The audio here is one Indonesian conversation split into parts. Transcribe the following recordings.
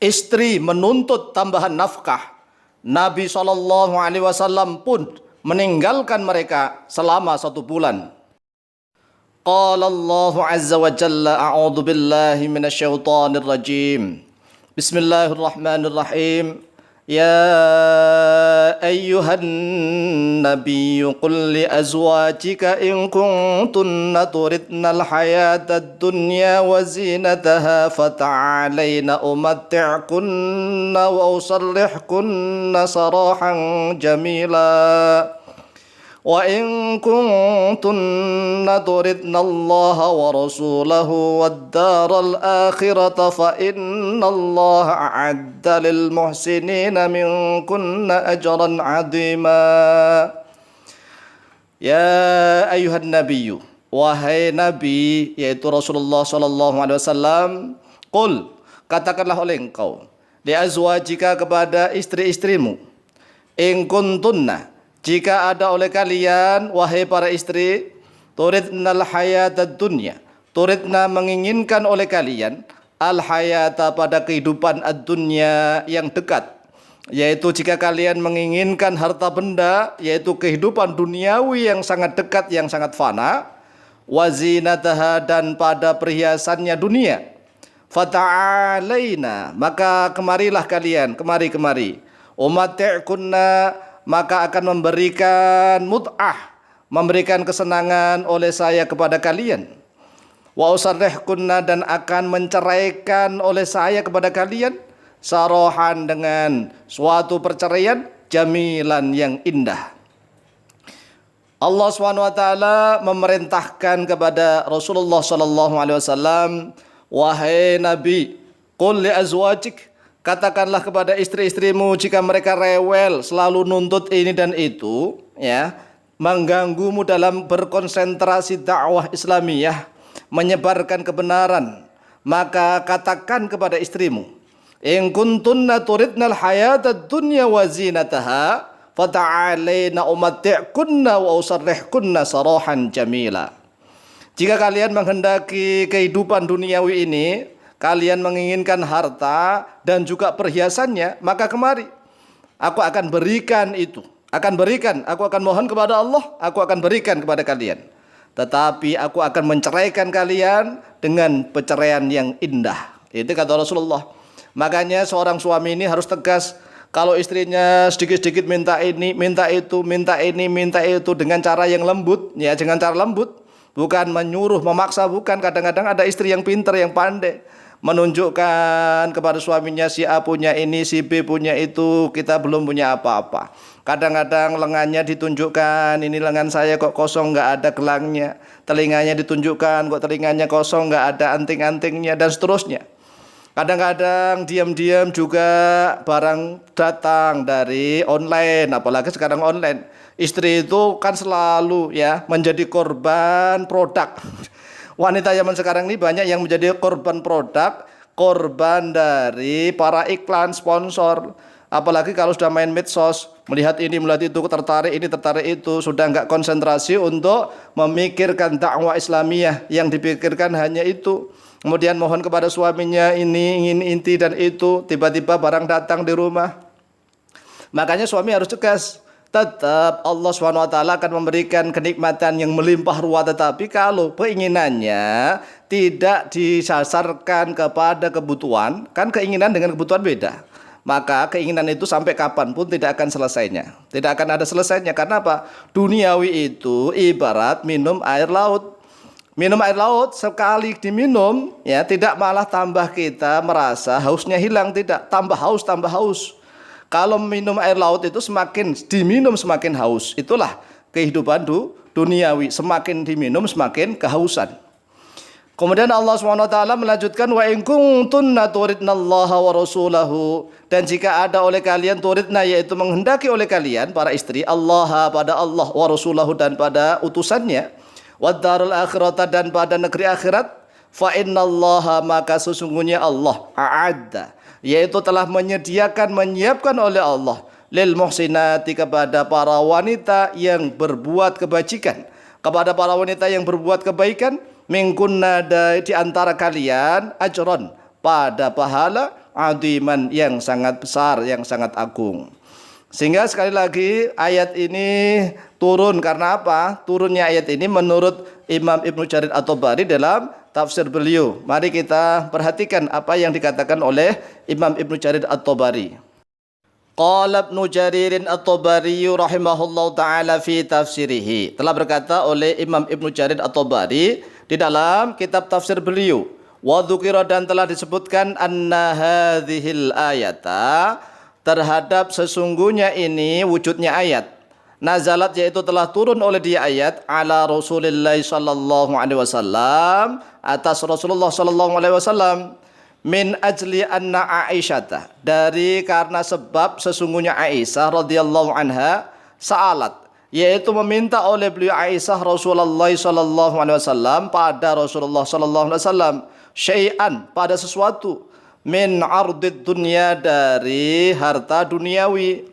istri menuntut tambahan nafkah, Nabi SAW pun meninggalkan mereka selama 1 bulan. Qala Allah Azza wa Jalla, a'udzu billahi minasyaitonir rajim. Bismillahirrahmanirrahim. Ya ayyuhan nabiyyu qul li azwajika in kuntunna turidnal hayatad dunya wa zinataha fata'alayna umatti'kunna wa usarrihkunna sarahan jamila. Wa in kuntunna turidna Allah wa rasulahu wad daral akhirata fa inna Allah a'adda lil muhsinina minkunna ajran 'azima. Ya ayuhan nabiyyu, wahai nabi, yaitu Rasulullah SAW, qul, katakanlah oleh engkau, li azwajika, kepada istri-istrimu, in kuntunna, jika ada oleh kalian, wahai para istri, turidnal hayatad dunya, turidna, menginginkan oleh kalian, al hayata, pada kehidupan ad-dunya yang dekat, yaitu jika kalian menginginkan harta benda, yaitu kehidupan duniawi yang sangat dekat, yang sangat fana, wazinataha, dan pada perhiasannya dunia, fata'alaina, maka kemarilah kalian, kemari, umatti'kunna, maka akan memberikan mut'ah, memberikan kesenangan oleh saya kepada kalian, wa usarrihkunna, dan akan menceraikan oleh saya kepada kalian, sarohan, dengan suatu perceraian, jamilan, yang indah. Allah SWT memerintahkan kepada Rasulullah SAW, wahai Nabi, qul li azwajik, katakanlah kepada istri-istrimu jika mereka rewel, selalu nuntut ini dan itu, ya, mengganggumu dalam berkonsentrasi dakwah Islamiyah, menyebarkan kebenaran, maka katakan kepada istrimu, in kuntunna turidnal hayatad dunya wa zinataha fata'alaina umatti'kunna wa usarrihkunna sarahan jamila. Jika kalian menghendaki kehidupan duniawi ini, kalian menginginkan harta dan juga perhiasannya, maka kemari, aku akan berikan itu, aku akan mohon kepada Allah, aku akan berikan kepada kalian. Tetapi aku akan menceraikan kalian dengan perceraian yang indah. Itu kata Rasulullah. Makanya seorang suami ini harus tegas. Kalau istrinya sedikit-sedikit minta ini, minta itu, minta ini, minta itu, dengan cara yang lembut, ya, dengan cara lembut, bukan menyuruh, memaksa, bukan. Kadang-kadang ada istri yang pintar, yang pandai, menunjukkan kepada suaminya, si A punya ini, si B punya itu, kita belum punya apa-apa. Kadang-kadang lengannya ditunjukkan, ini lengan saya kok kosong, nggak ada gelangnya. Telinganya ditunjukkan, kok telinganya kosong, nggak ada anting-antingnya, dan seterusnya. Kadang-kadang diam-diam juga barang datang dari online, apalagi sekarang online. Istri itu kan selalu, ya, menjadi korban produk. Wanita zaman sekarang ini banyak yang menjadi korban produk, korban dari para iklan, sponsor. Apalagi kalau sudah main medsos, melihat ini, melihat itu, tertarik ini, tertarik itu, sudah nggak konsentrasi untuk memikirkan dakwah Islamiyah, yang dipikirkan hanya itu. Kemudian mohon kepada suaminya ini, ingin inti dan itu, tiba-tiba barang datang di rumah. Makanya suami harus tegas. Tetap Allah SWT akan memberikan kenikmatan yang melimpah ruah, tetapi kalau keinginannya tidak disasarkan kepada kebutuhan, kan keinginan dengan kebutuhan beda, maka keinginan itu sampai kapanpun tidak akan selesainya, tidak akan ada selesainya. Karena apa? Duniawi itu ibarat minum air laut. Minum air laut sekali diminum, ya, tidak malah tambah kita merasa hausnya hilang, tidak, tambah haus, tambah haus. Kalau minum air laut itu semakin diminum semakin haus. Itulah kehidupan duniawi, semakin diminum semakin kehausan. Kemudian Allah SWT melanjutkan, wa in kuntunna turidnallaha wa rasulahu, dan jika ada oleh kalian turidna, yaitu menghendaki oleh kalian para istri, Allah, pada Allah, wa rasulahu, dan pada utusannya, wad darul akhirata, dan pada negeri akhirat, fa innallaha, maka sesungguhnya Allah, a'adda, yaitu telah menyediakan, menyiapkan oleh Allah, lil muhsinati, kepada para wanita yang berbuat kebajikan, kepada para wanita yang berbuat kebaikan, minkunna, di antara kalian, ajron, pada pahala, adiman, yang sangat besar, yang sangat agung. Sehingga sekali lagi ayat ini turun karena apa? Turunnya ayat ini menurut Imam Ibnu Jarir At-Tabari dalam tafsir beliau. Mari kita perhatikan apa yang dikatakan oleh Imam Ibnu Jarir At-Tabari. Qala Ibnu Jarir At-Tabari rahimahullahu taala fi tafsirihi. Telah berkata oleh Imam Ibnu Jarir At-Tabari di dalam kitab tafsir beliau. Wa dzukira, dan telah disebutkan anna hadhil ayata, terhadap sesungguhnya ini wujudnya ayat. Nazalat, yaitu telah turun oleh dia ayat, ala Rasulillah sallallahu alaihi wasallam, atas Rasulullah sallallahu alaihi wasallam, min ajli anna Aisyah, dari karena sebab sesungguhnya Aisyah radhiyallahu anha, sa'alat, yaitu meminta oleh beliau Aisyah Rasulullah sallallahu alaihi wasallam pada Rasulullah sallallahu alaihi wasallam, syai'an, pada sesuatu, min ardid dunya, dari harta duniawi,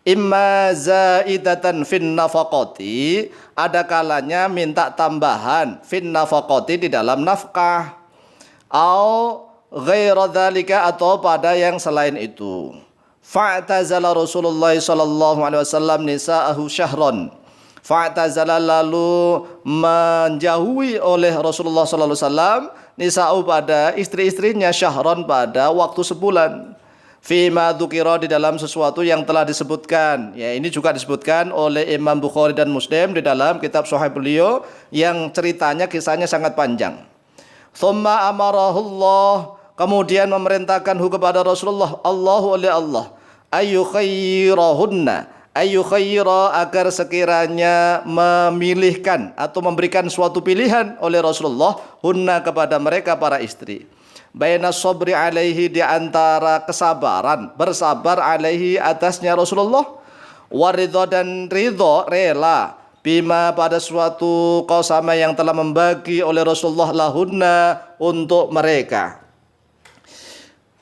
imma zaidatan fin nafaqati, ada kalanya minta tambahan, fin nafaqati, di dalam nafkah, au ghaira dzalika, atau pada yang selain itu. Fa'tazala Rasulullah sallallahu alaihi wasallam nisa'ahu syahran, fa'tazala, lalu menjauhi oleh Rasulullah sallallahu alaihi wasallam nisa'u, pada istri-istrinya, syahron, pada waktu sebulan, fima dzukira, di dalam sesuatu yang telah disebutkan. Ya, ini juga disebutkan oleh Imam Bukhari dan Muslim di dalam kitab Sahih beliau, yang ceritanya, kisahnya sangat panjang. Tsumma amarahullah, kemudian memerintahkan kepada Rasulullah, Allahu oleh Allah, ayyukhayyirahunna, ayyukhayyira, agar sekiranya memilihkan atau memberikan suatu pilihan oleh Rasulullah, hunna, kepada mereka para istri, baina sabri alaihi, di antara kesabaran, bersabar, alaihi, atasnya Rasulullah, waridho, dan ridho, rela, bima, pada suatu qasama yang telah membagi oleh Rasulullah, lahunna, untuk mereka,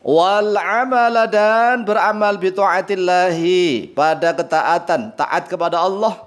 wal amala, dan beramal bi taatillahi, pada ketaatan, taat kepada Allah,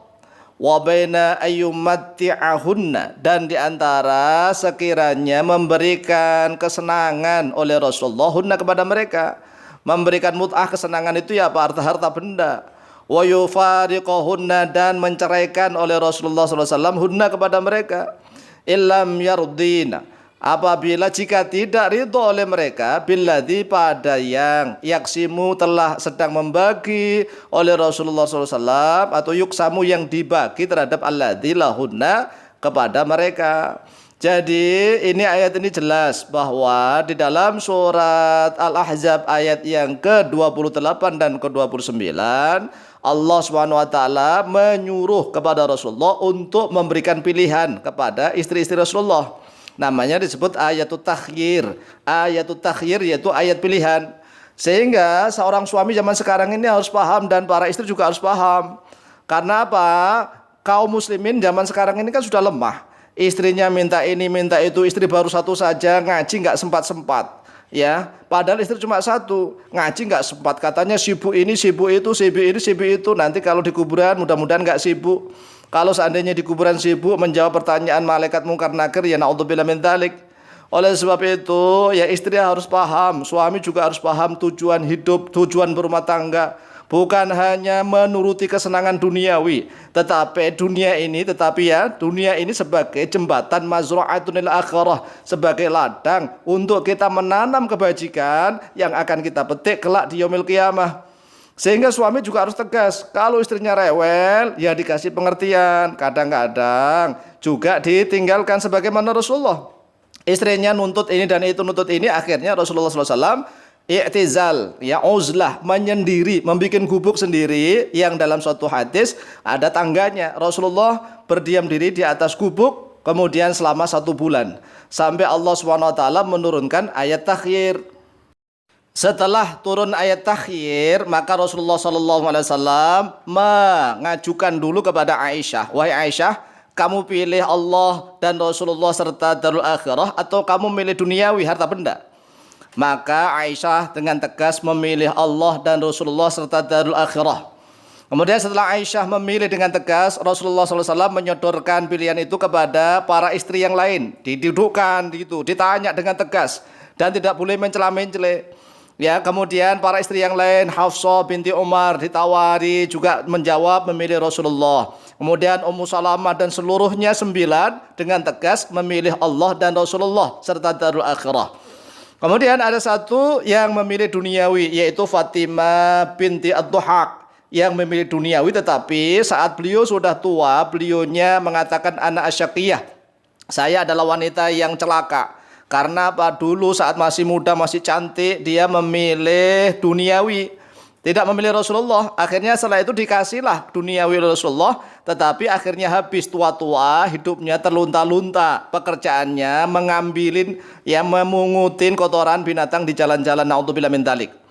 wa baina ayyumatti'ahunna, dan diantara sekiranya memberikan kesenangan oleh Rasulullah, hunna, kepada mereka, memberikan mut'ah, kesenangan itu ya apa, harta benda, wa yufariqahunna, dan menceraikan oleh Rasulullah SAW, hunna, kepada mereka, illam yardina, apabila jika tidak ridho oleh mereka, billadzi, pada yang yaksimu, telah sedang membagi oleh Rasulullah SAW, atau yuksamu, yang dibagi terhadap alladzi lahunna, kepada mereka. Jadi ini ayat ini jelas bahwa di dalam surat Al-Ahzab ayat yang ke-28 dan ke-29, Allah SWT menyuruh kepada Rasulullah untuk memberikan pilihan kepada istri-istri Rasulullah. Namanya disebut ayatut takhyir. Ayatut takhyir yaitu ayat pilihan. Sehingga seorang suami zaman sekarang ini harus paham, dan para istri juga harus paham. Karena apa? Kaum muslimin zaman sekarang ini kan sudah lemah. Istrinya minta ini, minta itu. Istri baru satu saja, ngaji nggak sempat-sempat. Ya, padahal istri cuma satu, ngaji nggak sempat. Katanya sibuk ini, sibuk itu, sibuk ini, sibuk itu. Nanti kalau di kuburan mudah-mudahan nggak sibuk. Kalau seandainya di kuburan sibuk menjawab pertanyaan malaikat mungkar nakir, ya naudzubillah min dzalik. Oleh sebab itu, ya istri harus paham, suami juga harus paham tujuan hidup, tujuan berumah tangga. Bukan hanya menuruti kesenangan duniawi, tetapi dunia ini sebagai jembatan mazra'atun lil akhirah, sebagai ladang untuk kita menanam kebajikan yang akan kita petik kelak di yaumil qiyamah. Sehingga suami juga harus tegas. Kalau istrinya rewel, ya dikasih pengertian. Kadang-kadang juga ditinggalkan sebagaimana Rasulullah. Istrinya nuntut ini dan itu, nuntut ini, akhirnya Rasulullah SAW i'tizal, ya uzlah, menyendiri, membuat gubuk sendiri, yang dalam suatu hadis ada tangganya. Rasulullah berdiam diri di atas gubuk, kemudian selama 1 bulan. Sampai Allah SWT menurunkan ayat takhyir. Setelah turun ayat takhyir, maka Rasulullah SAW mengajukan dulu kepada Aisyah, wahai Aisyah, kamu pilih Allah dan Rasulullah serta darul akhirah, atau kamu milih duniawi, harta benda? Maka Aisyah dengan tegas memilih Allah dan Rasulullah serta darul akhirah. Kemudian setelah Aisyah memilih dengan tegas, Rasulullah SAW menyodorkan pilihan itu kepada para istri yang lain, didudukkan gitu, ditanya dengan tegas, dan tidak boleh mencela-mencela. Ya, kemudian para istri yang lain, Hafsah binti Umar ditawari juga menjawab memilih Rasulullah. Kemudian Ummu Salamah dan seluruhnya 9 dengan tegas memilih Allah dan Rasulullah serta darul akhirah. Kemudian ada satu yang memilih duniawi, yaitu Fatimah binti Ad-Dhahhak yang memilih duniawi, tetapi saat beliau sudah tua, beliaunya mengatakan ana asyaqiyah. Saya adalah wanita yang celaka. Karena apa? Dulu saat masih muda, masih cantik, dia memilih duniawi, tidak memilih Rasulullah. Akhirnya setelah itu dikasihlah duniawi oleh Rasulullah, tetapi akhirnya habis tua-tua, hidupnya terlunta-lunta. Pekerjaannya mengambilin, ya memungutin kotoran binatang di jalan-jalan. Naudzubillah min dzalik.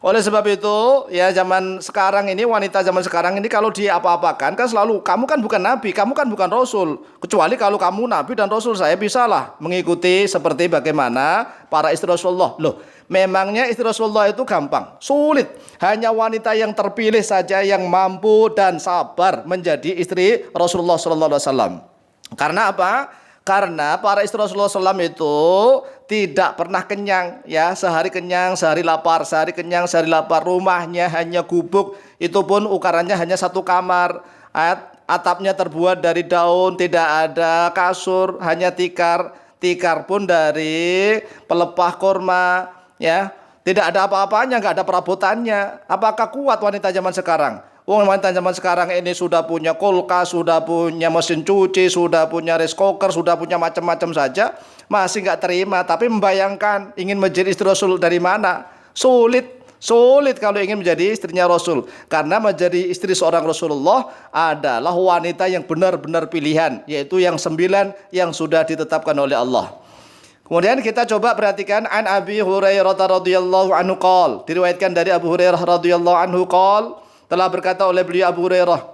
Oleh sebab itu, ya zaman sekarang ini, wanita zaman sekarang ini kalau dia apa-apakan kan selalu, kamu kan bukan nabi, kamu kan bukan rasul. Kecuali kalau kamu nabi dan rasul, saya bisalah mengikuti seperti bagaimana para istri Rasulullah. Loh, memangnya istri Rasulullah itu gampang? Sulit. Hanya wanita yang terpilih saja yang mampu dan sabar menjadi istri Rasulullah sallallahu alaihi wasallam. Karena apa? Karena para istri Rasulullah SAW itu tidak pernah kenyang, ya sehari kenyang, sehari lapar, sehari kenyang, sehari lapar. Rumahnya hanya gubuk, itu pun ukurannya hanya satu kamar. Atapnya terbuat dari daun, tidak ada kasur, hanya tikar. Tikar pun dari pelepah kurma, ya tidak ada apa-apanya, nggak ada perabotannya. Apakah kuat wanita zaman sekarang? Wanita zaman sekarang ini sudah punya kulkas, sudah punya mesin cuci, sudah punya rice cooker, sudah punya macam-macam saja, masih nggak terima. Tapi membayangkan ingin menjadi istri Rasul dari mana? Sulit kalau ingin menjadi istrinya Rasul. Karena menjadi istri seorang Rasulullah adalah wanita yang benar-benar pilihan, yaitu yang 9 yang sudah ditetapkan oleh Allah. Kemudian kita coba perhatikan an Abi Hurairah radhiyallahu anhu qol. Diriwayatkan dari Abu Hurairah radhiyallahu anhu qol, telah berkata oleh beliau Abu Hurairah,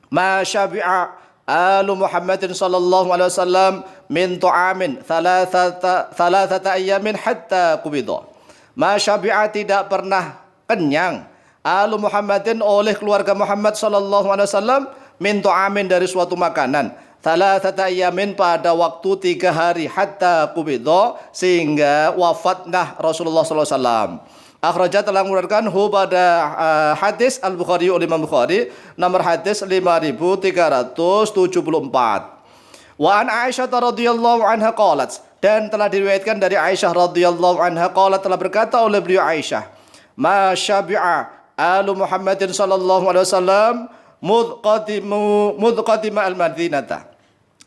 ma syabi'a alu Muhammadin sallallahu alaihi wasallam min tu'amin thalathata ayyamin hatta qubida. Ma syabi'a, tidak pernah kenyang alu Muhammadin oleh keluarga Muhammad sallallahu alaihi wasallam min tu'amin dari suatu makanan, thalathata ayyamin pada waktu 3 hari, hatta qubida sehingga wafatnya Rasulullah sallallahu alaihi wasallam. Akhrajah telah mengeluarkan pada hadis Al-Bukhari oleh Imam Bukhari, nomor hadis 5374. Wa an Aisyah radhiyallahu anha qalat, dan telah diriwayatkan dari Aisyah radhiyallahu anha qalat, telah berkata oleh beliau Aisyah, ma syabi'a alu Muhammadin sallallahu alaihi wasallam mudqadima al-Madinata.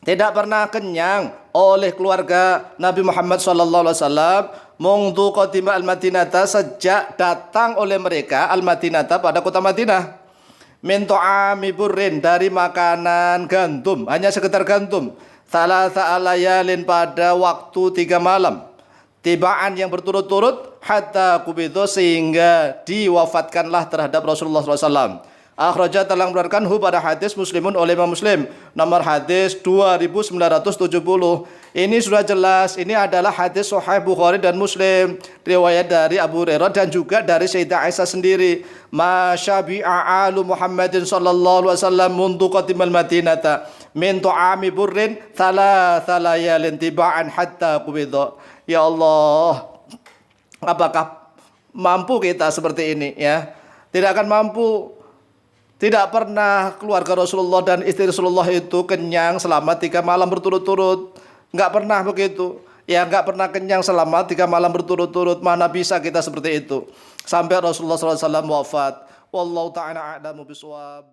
Tidak pernah kenyang oleh keluarga Nabi Muhammad sallallahu alaihi wasallam mundu qadima al-Madinata, sejak datang oleh mereka al-Madinata pada kota Madinah, min tu'ami burrin, dari makanan gandum, hanya sekedar gandum, thalatha alayalin, pada waktu 3 malam, tibaan yang berturut-turut, hatta kubidho sehingga diwafatkanlah terhadap Rasulullah SAW. Akhrajah telah mengeluarkan pada hadis Muslimun oleh Imam Muslim, nomor hadis 2970. Ini sudah jelas, ini adalah hadis Sahih Bukhari dan Muslim, riwayat dari Abu Hurairah dan juga dari Sayyidah Aisyah sendiri. Ma syabi'a alu Muhammadin sallallahu alaihi wasallam mundu qadimal Madinata min tu'ami burrin thalatha layalin tiba'an hatta qubidha. Ya Allah, apakah mampu kita seperti ini, ya? Tidak akan mampu. Tidak pernah keluarga Rasulullah dan istri Rasulullah itu kenyang selama 3 malam berturut-turut. Enggak pernah begitu. Ya, enggak pernah kenyang selama 3 malam berturut-turut. Mana bisa kita seperti itu? Sampai Rasulullah SAW wafat. Wallahu ta'ala a'lamu bishawab.